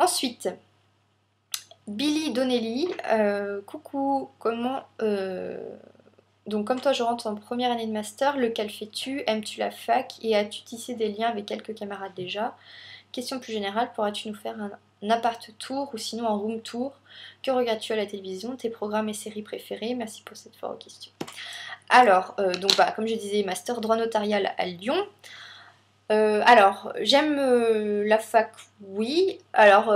Ensuite, Billy Donnelly, coucou, comment... donc comme toi je rentre en première année de master, lequel fais-tu? Aimes-tu la fac? Et as-tu tissé des liens avec quelques camarades déjà? Question plus générale, pourras-tu nous faire un appart tour ou sinon un room tour? Que regardes-tu à la télévision? Tes programmes et séries préférées? Merci pour cette fois aux questions. Alors, donc bah, comme je disais, master droit notarial à Lyon. Alors, j'aime la fac, oui. Alors,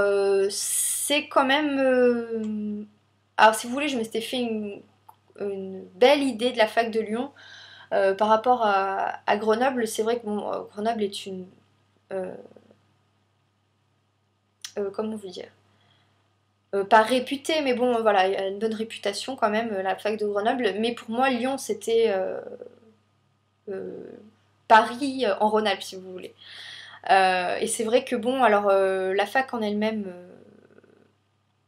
c'est quand même... Alors, si vous voulez, je m'étais fait une belle idée de la fac de Lyon par rapport à Grenoble. C'est vrai que bon, Grenoble est une... euh, comment vous dire? Pas réputée, mais bon, voilà, elle a une bonne réputation quand même, la fac de Grenoble. Mais pour moi, Lyon, c'était euh, Paris en Rhône-Alpes, si vous voulez. Et c'est vrai que bon, alors la fac en elle-même,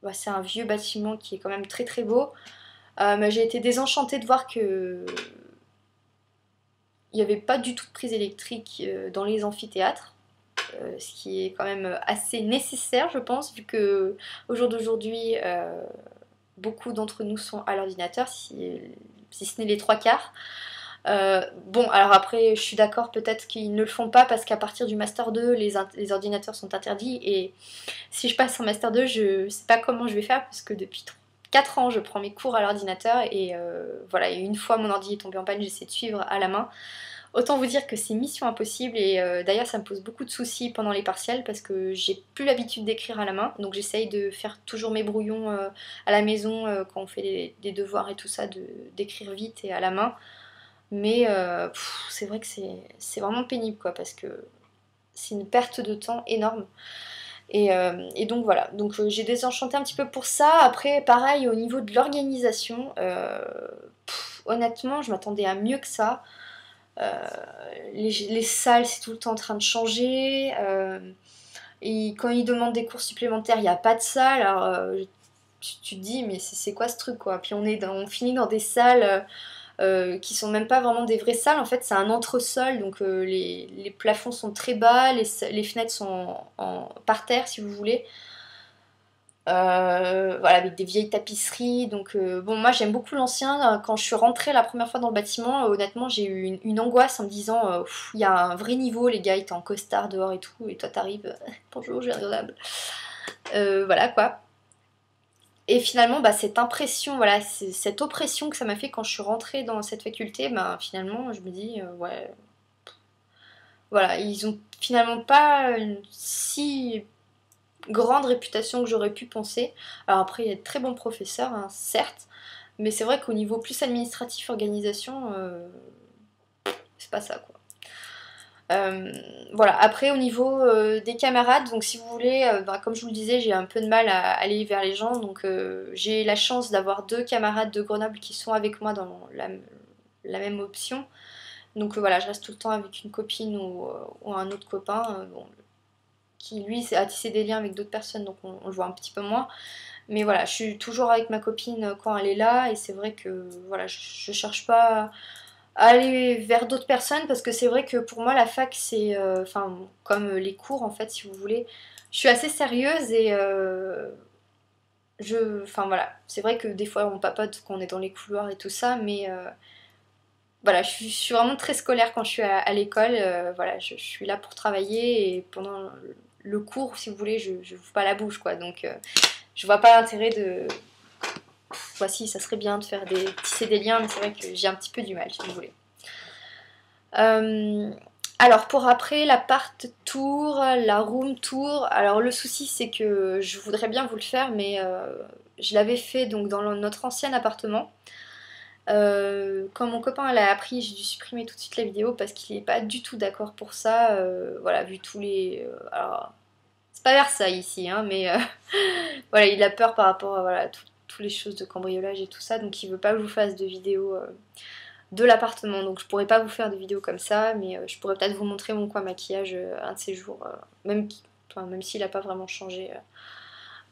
bah, c'est un vieux bâtiment qui est quand même très très beau. Mais j'ai été désenchantée de voir que il n'y avait pas du tout de prise électrique dans les amphithéâtres. Ce qui est quand même assez nécessaire, je pense, vu que au jour d'aujourd'hui, beaucoup d'entre nous sont à l'ordinateur, si ce n'est les trois quarts. Bon, alors après, je suis d'accord, peut-être qu'ils ne le font pas parce qu'à partir du Master 2, les ordinateurs sont interdits. Et si je passe en Master 2, je sais pas comment je vais faire parce que depuis 4 ans, je prends mes cours à l'ordinateur. Et voilà, et une fois mon ordi est tombé en panne, j'essaie de suivre à la main. Autant vous dire que c'est mission impossible. Et d'ailleurs, ça me pose beaucoup de soucis pendant les partiels parce que j'ai plus l'habitude d'écrire à la main. Donc j'essaye de faire toujours mes brouillons à la maison quand on fait des devoirs et tout ça, d'écrire vite et à la main. Mais c'est vrai que c'est vraiment pénible quoi, parce que c'est une perte de temps énorme. Et donc voilà, donc j'ai désenchanté un petit peu pour ça. Après, pareil, au niveau de l'organisation, honnêtement, je m'attendais à mieux que ça. Euh, les salles, c'est tout le temps en train de changer. Et quand ils demandent des cours supplémentaires, il n'y a pas de salle. Alors tu te dis, mais c'est quoi ce truc quoi? Puis on finit dans des salles qui sont même pas vraiment des vraies salles. En fait, c'est un entresol, donc les plafonds sont très bas, les fenêtres sont par terre, si vous voulez. Voilà, avec des vieilles tapisseries. Donc, bon, moi j'aime beaucoup l'ancien. Quand je suis rentrée la première fois dans le bâtiment, honnêtement, j'ai eu une angoisse en me disant il y a un vrai niveau, les gars étaient en costard dehors et tout, et toi t'arrives, bonjour, j'ai agréable. Voilà quoi. Et finalement, bah, cette impression, voilà, cette oppression que ça m'a fait quand je suis rentrée dans cette faculté, bah, finalement, je me dis, ouais, voilà, ils ont finalement pas une si grande réputation que j'aurais pu penser. Alors après, il y a de très bons professeurs, hein, certes, mais c'est vrai qu'au niveau plus administratif, organisation, c'est pas ça, quoi. Euh, voilà, après au niveau des camarades, donc si vous voulez, bah, comme je vous le disais, j'ai un peu de mal à aller vers les gens, donc j'ai la chance d'avoir deux camarades de Grenoble qui sont avec moi dans la même option. Donc voilà, je reste tout le temps avec une copine ou un autre copain, bon, qui lui a tissé des liens avec d'autres personnes, donc on le voit un petit peu moins. Mais voilà, je suis toujours avec ma copine quand elle est là, et c'est vrai que voilà, je cherche pas aller vers d'autres personnes parce que c'est vrai que pour moi la fac c'est enfin comme les cours en fait si vous voulez je suis assez sérieuse et enfin voilà c'est vrai que des fois on papote quand on est dans les couloirs et tout ça mais voilà je suis vraiment très scolaire quand je suis à l'école voilà je suis là pour travailler et pendant le cours si vous voulez je ouvre pas la bouche quoi donc je vois pas l'intérêt de voici ça serait bien de faire tisser des liens mais c'est vrai que j'ai un petit peu du mal si vous voulez. Euh, alors pour après, l'appart tour, la room tour. Alors le souci c'est que je voudrais bien vous le faire, mais je l'avais fait donc dans notre ancien appartement. Quand mon copain l'a appris, j'ai dû supprimer tout de suite la vidéo parce qu'il n'est pas du tout d'accord pour ça. Voilà, vu tous les. Alors, c'est pas Versailles ici, hein, mais voilà, il a peur par rapport à voilà, toutes les choses de cambriolage et tout ça, donc il veut pas que je vous fasse de vidéo de l'appartement. Donc je pourrais pas vous faire de vidéos comme ça, mais je pourrais peut-être vous montrer mon coin maquillage un de ces jours, même s'il n'a pas vraiment changé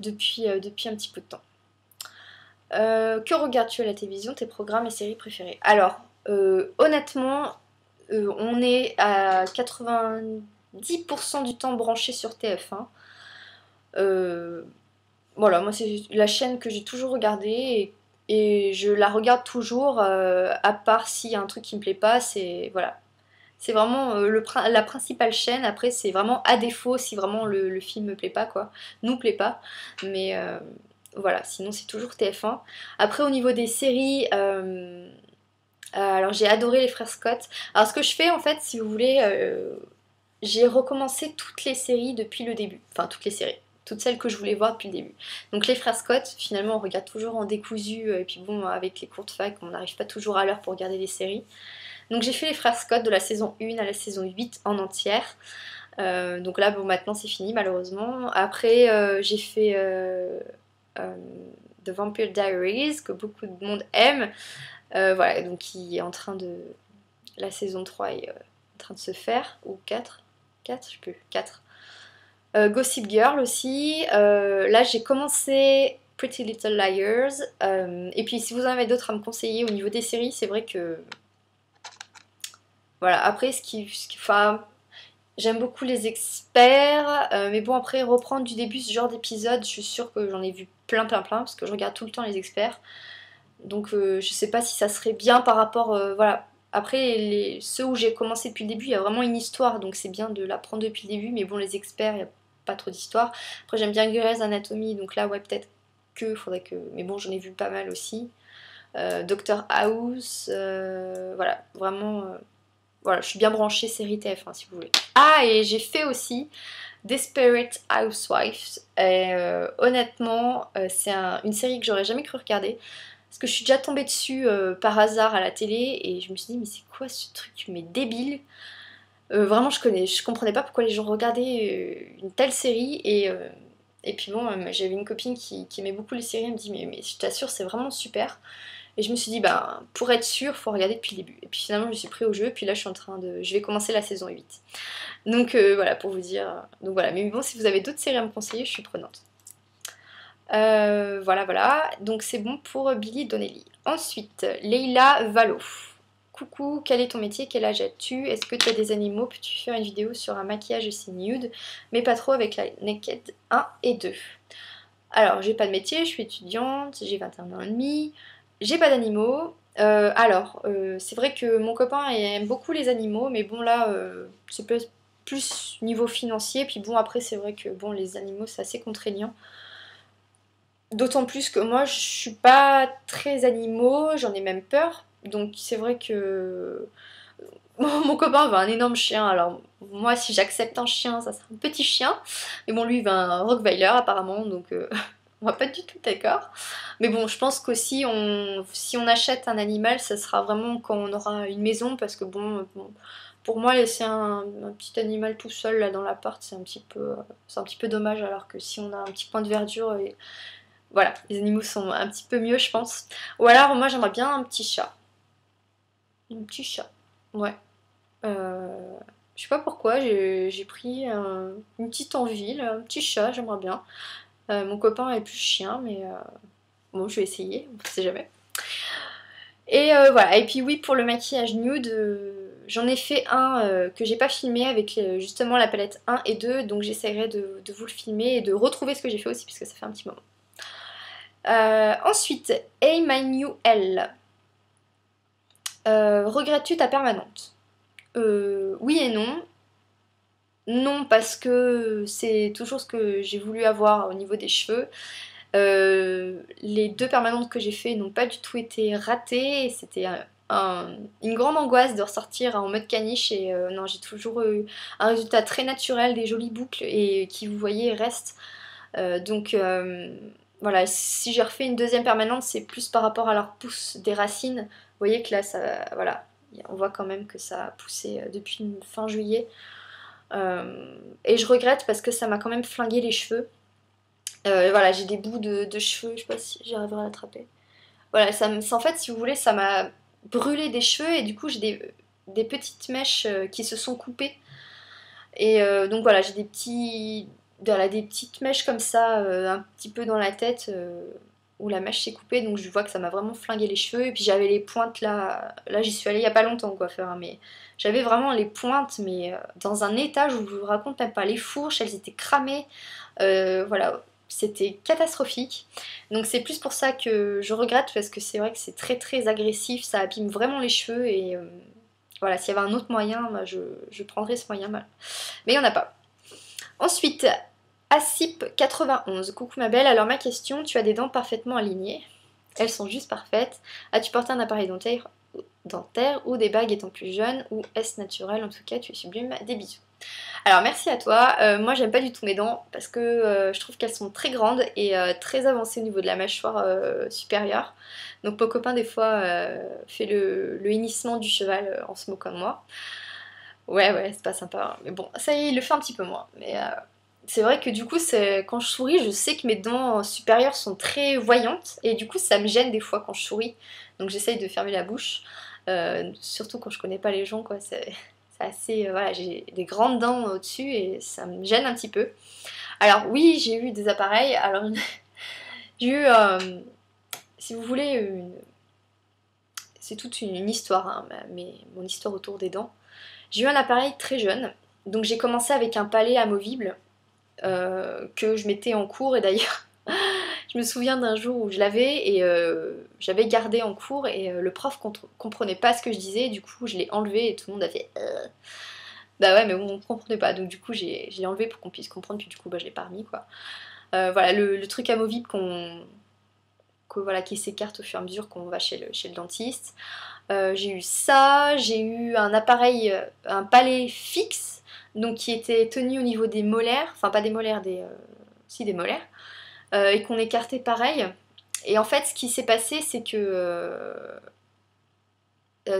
depuis un petit peu de temps. Que regardes-tu à la télévision, tes programmes et séries préférées? Alors, honnêtement, on est à 90% du temps branché sur TF1. Euh, voilà, moi c'est la chaîne que j'ai toujours regardée et je la regarde toujours, à part s'il y a un truc qui me plaît pas, c'est voilà. C'est vraiment la principale chaîne, après c'est vraiment à défaut si vraiment le film me plaît pas, quoi, nous plaît pas, mais voilà, sinon c'est toujours TF1. Après au niveau des séries, alors j'ai adoré les frères Scott. Alors ce que je fais en fait, si vous voulez, j'ai recommencé toutes les séries depuis le début. Enfin, toutes les séries. Toutes celles que je voulais voir depuis le début. Donc les frères Scott, finalement, on regarde toujours en décousu. Et puis bon, avec les cours de fac, on n'arrive pas toujours à l'heure pour regarder les séries. Donc j'ai fait les frères Scott de la saison 1 à la saison 8 en entière. Donc là, bon, maintenant c'est fini, malheureusement. Après, j'ai fait euh, The Vampire Diaries, que beaucoup de monde aime. Voilà, donc qui est en train de... La saison 3 est en train de se faire, ou 4 4, je sais plus, 4. Gossip Girl aussi. Là, j'ai commencé Pretty Little Liars. Et puis, si vous en avez d'autres à me conseiller au niveau des séries, c'est vrai que... Voilà, après, enfin, j'aime beaucoup les experts. Mais bon, après, reprendre du début ce genre d'épisode, je suis sûre que j'en ai vu plein, plein, plein, parce que je regarde tout le temps les experts. Donc, je sais pas si ça serait bien par rapport... voilà. Après, ceux où j'ai commencé depuis le début, il y a vraiment une histoire, donc c'est bien de l'apprendre depuis le début. Mais bon, les experts, il n'y a pas trop d'histoire. Après, j'aime bien Grey's Anatomy, donc là, ouais, peut-être que, faudrait que... Mais bon, j'en ai vu pas mal aussi. Doctor House, voilà, vraiment... voilà, je suis bien branchée série TF1, si vous voulez. Ah, et j'ai fait aussi Desperate Housewives. Et honnêtement, c'est une série que j'aurais jamais cru regarder. Parce que je suis déjà tombée dessus par hasard à la télé et je me suis dit mais c'est quoi ce truc mais débile. Vraiment je comprenais pas pourquoi les gens regardaient une telle série et puis bon j'avais une copine qui aimait beaucoup les séries, elle me dit mais je t'assure c'est vraiment super. Et je me suis dit bah pour être sûre faut regarder depuis le début. Et puis finalement je me suis pris au jeu puis là je vais commencer la saison 8. Donc voilà pour vous dire. Donc voilà, mais bon si vous avez d'autres séries à me conseiller je suis prenante. Voilà, voilà. Donc c'est bon pour Billy Donnelly. Ensuite, Leila Valo. Coucou, quel est ton métier? Quel âge as-tu? Est-ce que tu as des animaux? Peux-tu faire une vidéo sur un maquillage assez nude, mais pas trop avec la Naked 1 et 2? Alors, j'ai pas de métier, je suis étudiante, j'ai 21 ans et demi, j'ai pas d'animaux. C'est vrai que mon copain aime beaucoup les animaux, mais bon là, c'est plus niveau financier. Puis bon, après, c'est vrai que bon, les animaux, c'est assez contraignant. D'autant plus que moi, je suis pas très animaux, j'en ai même peur. Donc c'est vrai que mon copain veut un énorme chien. Alors moi, si j'accepte un chien, ça sera un petit chien. Mais bon, lui, il veut un Rottweiler apparemment, donc on va pas du tout d'accord. Mais bon, je pense qu'aussi, si on achète un animal, ça sera vraiment quand on aura une maison, parce que bon, pour moi, laisser un petit animal tout seul là dans l'appart, c'est un petit peu dommage. Alors que si on a un petit point de verdure voilà, les animaux sont un petit peu mieux, je pense. Ou alors, moi, j'aimerais bien un petit chat. Un petit chat. Ouais. Euh, je sais pas pourquoi, j'ai pris une petite envie, là, un petit chat, j'aimerais bien. Mon copain est plus chien, mais bon, je vais essayer, on sait jamais. Et voilà, et puis oui, pour le maquillage nude, j'en ai fait un que j'ai pas filmé avec justement la palette 1 et 2, donc j'essaierai de vous le filmer et de retrouver ce que j'ai fait aussi, puisque ça fait un petit moment. Ensuite, Hey My New L. Regrettes-tu ta permanente? Oui et non. Non, parce que c'est toujours ce que j'ai voulu avoir au niveau des cheveux. Les deux permanentes que j'ai fait n'ont pas du tout été ratées. C'était une grande angoisse de ressortir en mode caniche. Et non, j'ai toujours eu un résultat très naturel, des jolies boucles et qui, vous voyez, restent. Voilà, si j'ai refait une deuxième permanente, c'est plus par rapport à leur pousse des racines. Vous voyez que là, voilà, on voit quand même que ça a poussé depuis fin juillet. Et je regrette parce que ça m'a quand même flingué les cheveux. Voilà, j'ai des bouts de cheveux, je sais pas si j'arriverai à l'attraper. Voilà, en fait, si vous voulez, ça m'a brûlé des cheveux et du coup, j'ai des petites mèches qui se sont coupées. Et donc voilà, j'ai voilà, des petites mèches comme ça, un petit peu dans la tête, où la mèche s'est coupée, donc je vois que ça m'a vraiment flingué les cheveux. Et puis j'avais les pointes là, j'y suis allée il y a pas longtemps au coiffeur, hein, mais j'avais vraiment les pointes, mais dans un état, je vous raconte même pas, les fourches, elles étaient cramées. Voilà, c'était catastrophique. Donc c'est plus pour ça que je regrette, parce que c'est vrai que c'est très très agressif, ça abîme vraiment les cheveux et voilà, s'il y avait un autre moyen, bah, je prendrais ce moyen, mais il n'y en a pas. Ensuite, Asip91, coucou ma belle, alors ma question, tu as des dents parfaitement alignées, elles sont juste parfaites, as-tu porté un appareil dentaire ou des bagues étant plus jeune, ou est-ce naturel? En tout cas tu es sublime, des bisous. Alors merci à toi. Moi j'aime pas du tout mes dents parce que je trouve qu'elles sont très grandes et très avancées au niveau de la mâchoire supérieure. Donc mon copain des fois fait le hennissement du cheval en se moquant de moi. Ouais ouais, c'est pas sympa, hein. Mais bon, ça y est, il le fait un petit peu moins. Mais c'est vrai que du coup quand je souris, je sais que mes dents supérieures sont très voyantes et du coup ça me gêne des fois quand je souris. Donc j'essaye de fermer la bouche. Surtout quand je connais pas les gens, quoi. C'est assez. Voilà, j'ai des grandes dents au-dessus et ça me gêne un petit peu. Alors, oui, j'ai eu des appareils. Alors, j'ai eu. Si vous voulez, c'est toute une histoire, hein, mais mon histoire autour des dents. J'ai eu un appareil très jeune. Donc, j'ai commencé avec un palais amovible que je mettais en cours et d'ailleurs. Je me souviens d'un jour où je l'avais et j'avais gardé en cours et le prof comprenait pas ce que je disais, du coup je l'ai enlevé et tout le monde a fait Bah ouais mais bon, on comprenait pas, donc du coup je l'ai enlevé pour qu'on puisse comprendre, puis du coup bah, je l'ai pas remis quoi. Voilà le truc amovible voilà, qui s'écarte au fur et à mesure qu'on va chez le dentiste. J'ai eu ça, j'ai eu un appareil, un palais fixe, donc qui était tenu au niveau des molaires, enfin pas des molaires, si des molaires. Et qu'on écartait pareil. Et en fait, ce qui s'est passé, c'est que,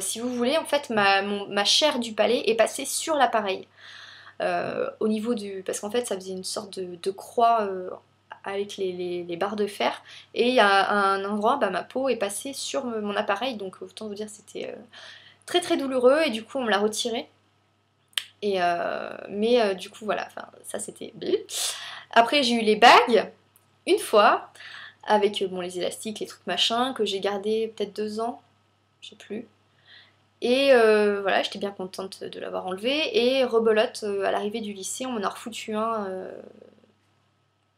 si vous voulez, en fait, ma chair du palais est passée sur l'appareil. Au niveau du... Parce qu'en fait, ça faisait une sorte de croix avec les barres de fer. Et à un endroit, bah, ma peau est passée sur mon appareil. Donc, autant vous dire, c'était très très douloureux. Et du coup, on me l'a retiré. Mais du coup, voilà, enfin, ça c'était... Après, j'ai eu les bagues, une fois, avec bon, les élastiques, les trucs machin, que j'ai gardé peut-être 2 ans, je sais plus. Et voilà, j'étais bien contente de l'avoir enlevé. Et rebelote, à l'arrivée du lycée, on m'en a refoutu un,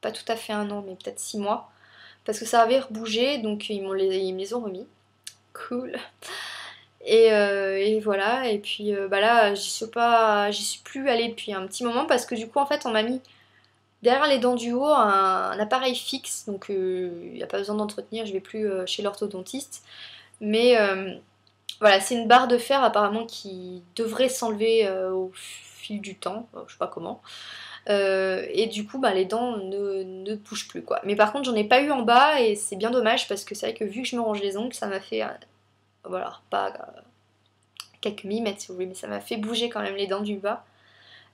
pas tout à fait 1 an, mais peut-être 6 mois. Parce que ça avait rebougé, donc ils me les ont remis. Cool. Et voilà, et puis bah là, j'y suis plus allée depuis un petit moment parce que du coup, en fait, on m'a mis derrière les dents du haut un appareil fixe, donc il n'y a pas besoin d'entretenir, je vais plus chez l'orthodontiste. Mais voilà, c'est une barre de fer apparemment qui devrait s'enlever au fil du temps, je sais pas comment. Et du coup, bah, les dents ne bougent plus quoi. Mais par contre, j'en ai pas eu en bas et c'est bien dommage parce que c'est vrai que vu que je me range les ongles, ça m'a fait, voilà, pas quelques millimètres si vous voulez, mais ça m'a fait bouger quand même les dents du bas.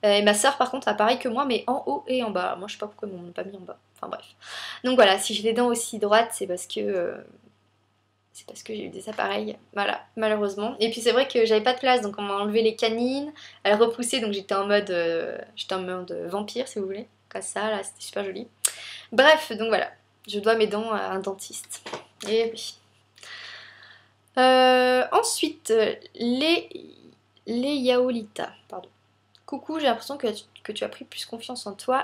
Et ma soeur par contre a pareil que moi, mais en haut et en bas. Moi je sais pas pourquoi ils m'en ont pas mis en bas. Enfin bref. Donc voilà, si j'ai des dents aussi droites, c'est parce que j'ai eu des appareils, voilà, malheureusement. Et puis c'est vrai que j'avais pas de place, donc on m'a enlevé les canines, elles repoussaient, donc j'étais en mode vampire si vous voulez, comme ça, là, c'était super joli. Bref, donc voilà, je dois mes dents à un dentiste. Et oui. Ensuite, les Yaolita, pardon. Coucou, j'ai l'impression que tu as pris plus confiance en toi.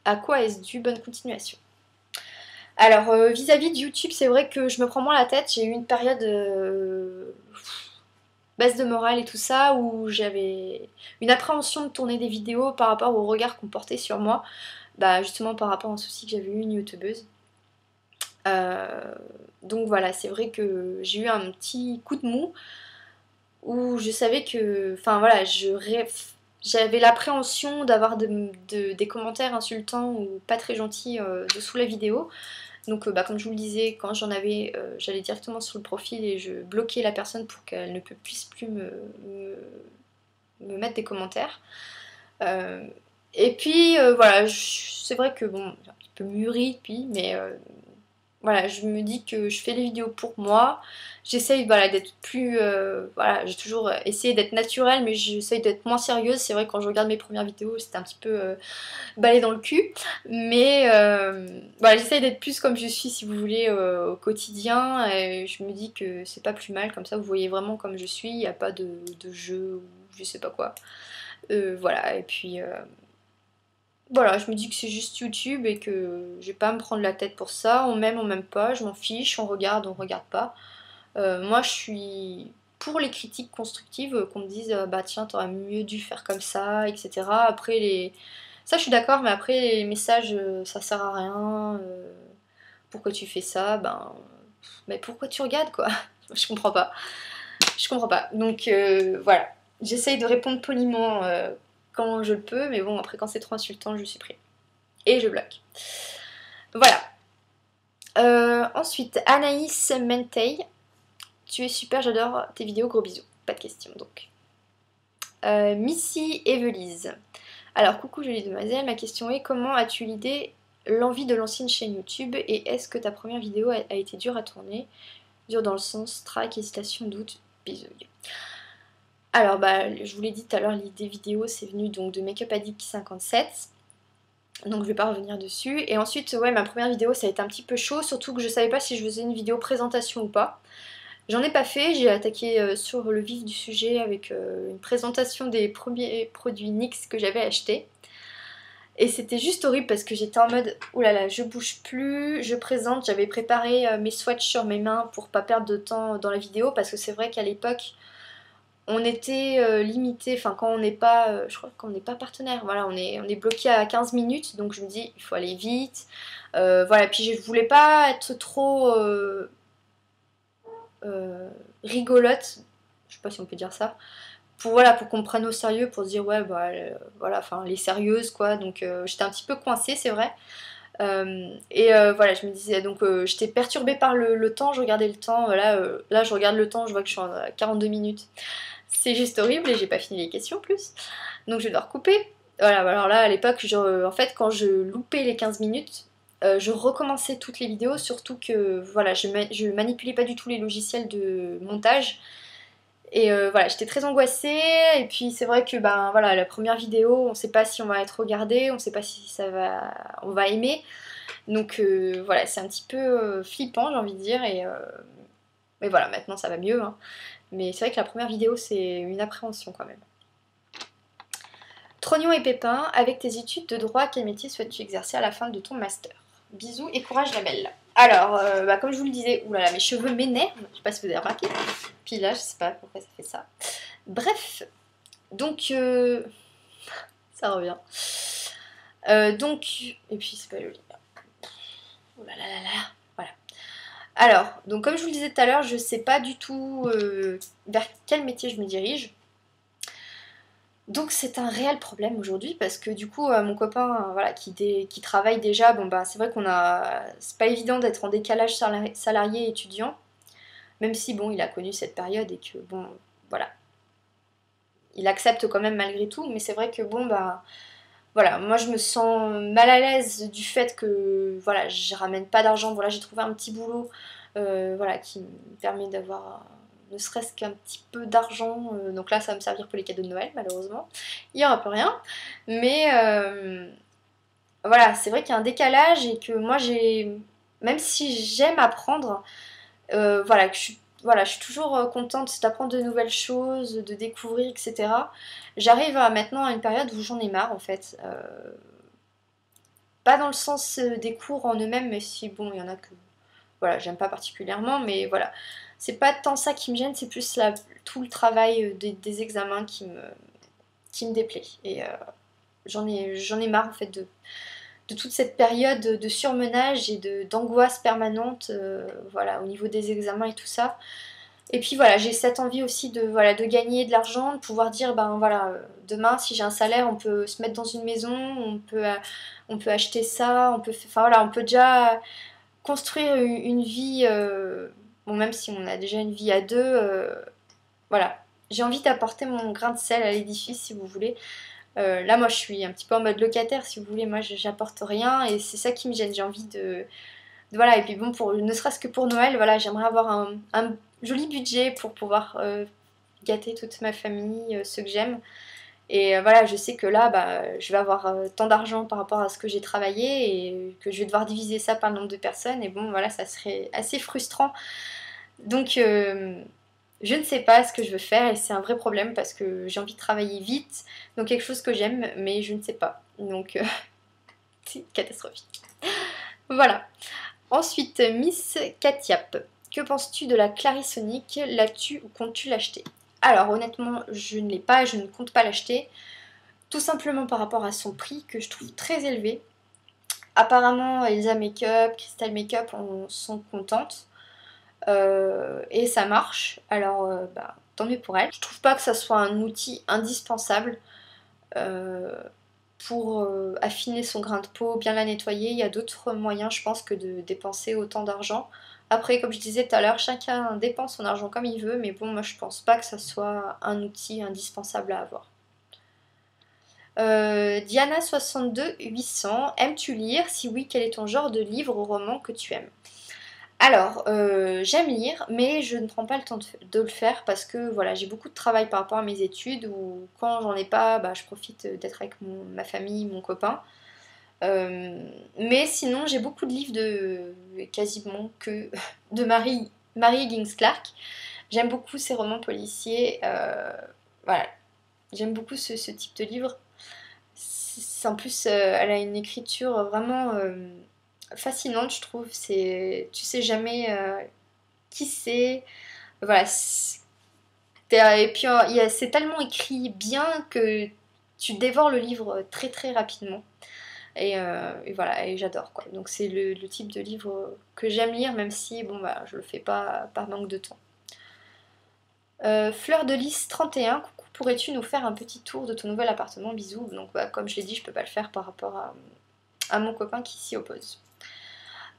À quoi est-ce dû? Bonne continuation. Alors, vis-à-vis de YouTube, c'est vrai que je me prends moins la tête. J'ai eu une période baisse de morale et tout ça, où j'avais une appréhension de tourner des vidéos par rapport au regard qu'on portait sur moi. Bah, justement, par rapport à un souci que j'avais eu, une youtubeuse. Euh, donc voilà, c'est vrai que j'ai eu un petit coup de mou où je savais que, enfin voilà, j'avais l'appréhension d'avoir des commentaires insultants ou pas très gentils dessous la vidéo. Donc bah, comme je vous le disais, quand j'en avais, j'allais directement sur le profil et je bloquais la personne pour qu'elle ne puisse plus me mettre des commentaires. Euh, et puis voilà, c'est vrai que bon, j'ai un petit peu mûri depuis, mais voilà, je me dis que je fais les vidéos pour moi. J'essaye voilà, d'être plus... voilà, j'ai toujours essayé d'être naturelle, mais j'essaye d'être moins sérieuse. C'est vrai que quand je regarde mes premières vidéos, c'était un petit peu balai dans le cul. Mais voilà, j'essaye d'être plus comme je suis, si vous voulez, au quotidien. Et je me dis que c'est pas plus mal, comme ça vous voyez vraiment comme je suis. Il n'y a pas de jeu ou je sais pas quoi. Voilà, et puis... voilà, je me dis que c'est juste YouTube et que je vais pas me prendre la tête pour ça. On m'aime pas, je m'en fiche, on regarde pas. Moi, je suis pour les critiques constructives, qu'on me dise bah tiens, t'aurais mieux dû faire comme ça, etc. Après, ça, je suis d'accord, mais après, les messages, ça sert à rien. Pourquoi tu fais ça? Ben, mais pourquoi tu regardes, quoi? Je comprends pas. Je comprends pas. Donc, voilà. J'essaye de répondre poliment quand je le peux, mais bon, après, quand c'est trop insultant, je suis pris. Et je bloque. Voilà. Ensuite, Anaïs Mentey. Tu es super, j'adore tes vidéos, gros bisous. Pas de question donc. Missy Evelise. Alors, coucou jolie demoiselle, ma question est comment as-tu l'envie de lancer une chaîne YouTube et est-ce que ta première vidéo a été dure à tourner? Dure dans le sens, trac, hésitation, doute, bisous. Alors, bah, je vous l'ai dit tout à l'heure, l'idée vidéo, c'est venu donc de Makeup Addict 57. Donc je vais pas revenir dessus. Et ensuite, ouais, ma première vidéo, ça a été un petit peu chaud, surtout que je savais pas si je faisais une vidéo présentation ou pas. J'en ai pas fait, j'ai attaqué sur le vif du sujet avec une présentation des premiers produits NYX que j'avais achetés. Et c'était juste horrible parce que j'étais en mode oulala, je bouge plus, je présente, j'avais préparé mes swatchs sur mes mains pour pas perdre de temps dans la vidéo parce que c'est vrai qu'à l'époque on était limité, enfin quand on n'est pas, je crois qu'on n'est pas partenaire, voilà, on est bloqué à 15 minutes donc je me dis il faut aller vite, voilà, puis je voulais pas être trop rigolote, je sais pas si on peut dire ça, voilà, pour qu'on me prenne au sérieux, pour se dire ouais bah voilà, enfin elle est sérieuse quoi, donc j'étais un petit peu coincée c'est vrai. Voilà, je me disais donc j'étais perturbée par le temps, je regardais le temps, voilà, là je regarde le temps, je vois que je suis à 42 minutes. C'est juste horrible et j'ai pas fini les questions en plus. Donc je vais devoir couper. Voilà, alors là à l'époque, en fait quand je loupais les 15 minutes, je recommençais toutes les vidéos, surtout que voilà, je manipulais pas du tout les logiciels de montage. Et voilà, j'étais très angoissée, et puis c'est vrai que ben voilà, la première vidéo, on sait pas si on va être regardé, on sait pas si on va aimer. Donc voilà, c'est un petit peu flippant j'ai envie de dire, mais voilà, maintenant ça va mieux, hein. Mais c'est vrai que la première vidéo c'est une appréhension quand même. Trognon et Pépin, avec tes études de droit, quel métier souhaites-tu exercer à la fin de ton master? Bisous et courage la belle. Alors, bah, comme je vous le disais, oulala, mes cheveux m'énervent, je sais pas si vous avez remarqué. Puis là, je sais pas pourquoi ça fait ça. Bref, donc, ça revient. Donc, et puis c'est pas joli. Oulala, voilà. Alors, donc comme je vous le disais tout à l'heure, je sais pas du tout vers quel métier je me dirige. Donc c'est un réel problème aujourd'hui parce que du coup mon copain voilà, qui travaille déjà, bon bah c'est vrai qu'on a. C'est pas évident d'être en décalage salarié étudiant, même si bon il a connu cette période et que bon voilà. Il accepte quand même malgré tout, mais c'est vrai que bon bah voilà, moi je me sens mal à l'aise du fait que voilà, je ramène pas d'argent, voilà, j'ai trouvé un petit boulot voilà, qui me permet d'avoir ne serait-ce qu'un petit peu d'argent, donc là ça va me servir pour les cadeaux de Noël malheureusement, il n'y aura plus rien, mais voilà, c'est vrai qu'il y a un décalage et que moi même si j'aime apprendre, voilà, voilà, je suis toujours contente d'apprendre de nouvelles choses, de découvrir, etc. J'arrive maintenant à une période où j'en ai marre en fait. Pas dans le sens des cours en eux-mêmes, mais si bon, il y en a que voilà, j'aime pas particulièrement, mais voilà. C'est pas tant ça qui me gêne, c'est plus tout le travail des examens qui me déplaît. Et j'en ai marre en fait de toute cette période de surmenage et d'angoisse permanente voilà, au niveau des examens et tout ça. Et puis voilà, j'ai cette envie aussi voilà, de gagner de l'argent, de pouvoir dire, ben voilà, demain si j'ai un salaire, on peut se mettre dans une maison, on peut acheter ça, enfin voilà, on peut déjà construire une vie, bon même si on a déjà une vie à deux, voilà. J'ai envie d'apporter mon grain de sel à l'édifice si vous voulez. Là moi je suis un petit peu en mode locataire si vous voulez, moi j'apporte rien et c'est ça qui me gêne, j'ai envie voilà, et puis bon, ne serait-ce que pour Noël, voilà, j'aimerais avoir un joli budget pour pouvoir gâter toute ma famille, ceux que j'aime. Et voilà, je sais que là, bah, je vais avoir tant d'argent par rapport à ce que j'ai travaillé et que je vais devoir diviser ça par le nombre de personnes. Et bon, voilà, ça serait assez frustrant. Donc, je ne sais pas ce que je veux faire et c'est un vrai problème parce que j'ai envie de travailler vite. Donc, quelque chose que j'aime, mais je ne sais pas. Donc, C'est catastrophique. Voilà. Ensuite, Miss Katiap. Que penses-tu de la Clarisonic? L'as-tu ou comptes-tu l'acheter? Alors honnêtement, je ne l'ai pas, je ne compte pas l'acheter. Tout simplement par rapport à son prix que je trouve très élevé. Apparemment, Elsa Makeup, Crystal Makeup sont contentes. Et ça marche. Alors, bah, tant mieux pour elle. Je trouve pas que ça soit un outil indispensable pour affiner son grain de peau, bien la nettoyer. Il y a d'autres moyens, je pense, que de dépenser autant d'argent. Après, comme je disais tout à l'heure, chacun dépense son argent comme il veut, mais bon, moi je pense pas que ça soit un outil indispensable à avoir. Diana62 800, aimes-tu lire? Si oui, quel est ton genre de livre ou roman que tu aimes? Alors, j'aime lire, mais je ne prends pas le temps de le faire parce que voilà, j'ai beaucoup de travail par rapport à mes études ou quand j'en ai pas, bah, je profite d'être avec ma famille, mon copain. Mais sinon, j'ai beaucoup de livres de quasiment que de Marie Higgins Clark. J'aime beaucoup ses romans policiers. Voilà, j'aime beaucoup ce type de livre. En plus, elle a une écriture vraiment fascinante, je trouve. Tu sais jamais qui c'est. Voilà. Et puis, c'est tellement écrit bien que tu dévores le livre très très rapidement. Et voilà, et j'adore quoi. Donc c'est le type de livre que j'aime lire, même si bon bah je le fais pas par manque de temps. Fleur de Lys 31, coucou, pourrais-tu nous faire un petit tour de ton nouvel appartement? Bisous. Donc bah, comme je l'ai dit, je peux pas le faire par rapport à mon copain qui s'y oppose.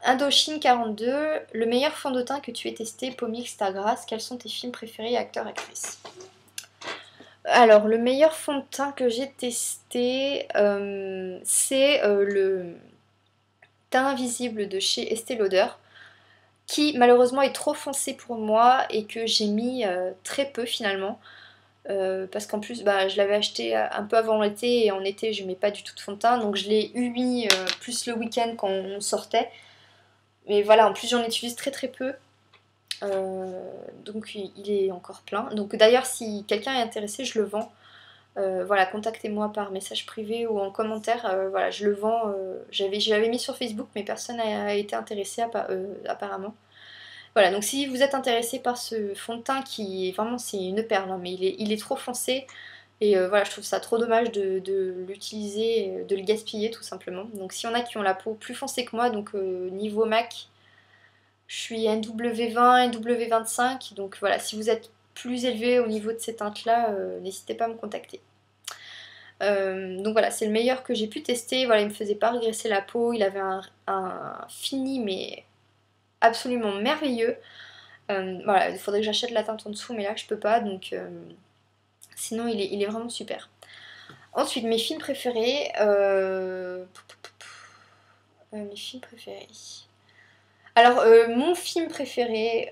Indochine 42, le meilleur fond de teint que tu aies testé, Pomix, Stargrass, quels sont tes films préférés, acteurs, actrices? Alors, le meilleur fond de teint que j'ai testé, c'est le teint invisible de chez Estée Lauder, qui malheureusement est trop foncé pour moi et que j'ai mis très peu finalement. Parce qu'en plus bah, je l'avais acheté un peu avant l'été et en été je mets pas du tout de fond de teint, donc je l'ai mis plus le week-end quand on sortait. Mais voilà, en plus j'en utilise très très peu. Donc il est encore plein. Donc d'ailleurs si quelqu'un est intéressé, je le vends. Voilà, contactez-moi par message privé ou en commentaire. Voilà, je le vends. Je l'avais mis sur Facebook, mais personne n'a été intéressé apparemment. Voilà, donc si vous êtes intéressé par ce fond de teint qui est vraiment c'est une perle, hein, mais il est trop foncé. Et voilà, je trouve ça trop dommage de l'utiliser, de le gaspiller tout simplement. Donc s'il y en a qui ont la peau plus foncée que moi, donc niveau MAC, je suis NW20, NW25. Donc voilà, si vous êtes plus élevé au niveau de ces teintes-là, n'hésitez pas à me contacter. Donc voilà, c'est le meilleur que j'ai pu tester. Voilà, il me faisait pas régresser la peau, il avait un fini mais absolument merveilleux. Voilà, il faudrait que j'achète la teinte en dessous, mais là je peux pas, donc sinon il est vraiment super. Ensuite, mes films préférés. Mes films préférés. Alors, mon film préféré,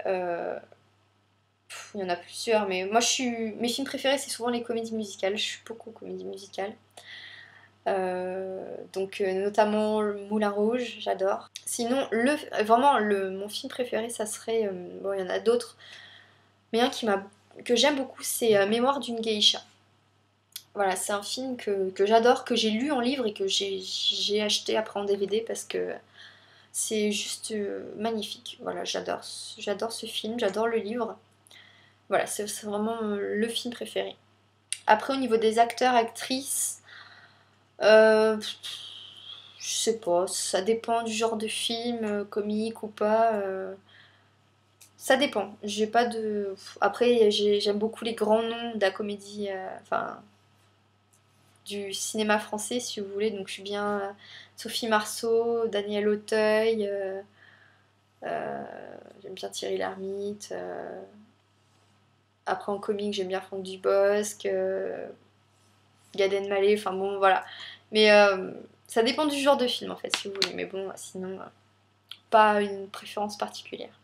il y en a plusieurs, mais moi mes films préférés c'est souvent les comédies musicales. Je suis beaucoup comédie musicale. Donc notamment Moulin Rouge, j'adore. Sinon, vraiment mon film préféré, ça serait, bon il y en a d'autres, mais un que j'aime beaucoup, c'est Mémoire d'une geisha. Voilà, c'est un film que j'adore, que j'ai lu en livre et que j'ai acheté après en DVD parce que c'est juste magnifique. Voilà, j'adore ce film, j'adore le livre. Voilà, c'est vraiment le film préféré. Après, au niveau des acteurs, actrices, je sais pas, ça dépend du genre de film, comique ou pas. Ça dépend. J'ai pas de. Après, j'aime beaucoup les grands noms de la comédie, enfin, du cinéma français, si vous voulez. Donc, je suis bien Sophie Marceau, Daniel Auteuil, j'aime bien Thierry Lhermitte. Après, en comique, j'aime bien Franck Dubosc, Gad Elmaleh, enfin bon, voilà. Mais ça dépend du genre de film, en fait, si vous voulez. Mais bon, sinon, pas une préférence particulière.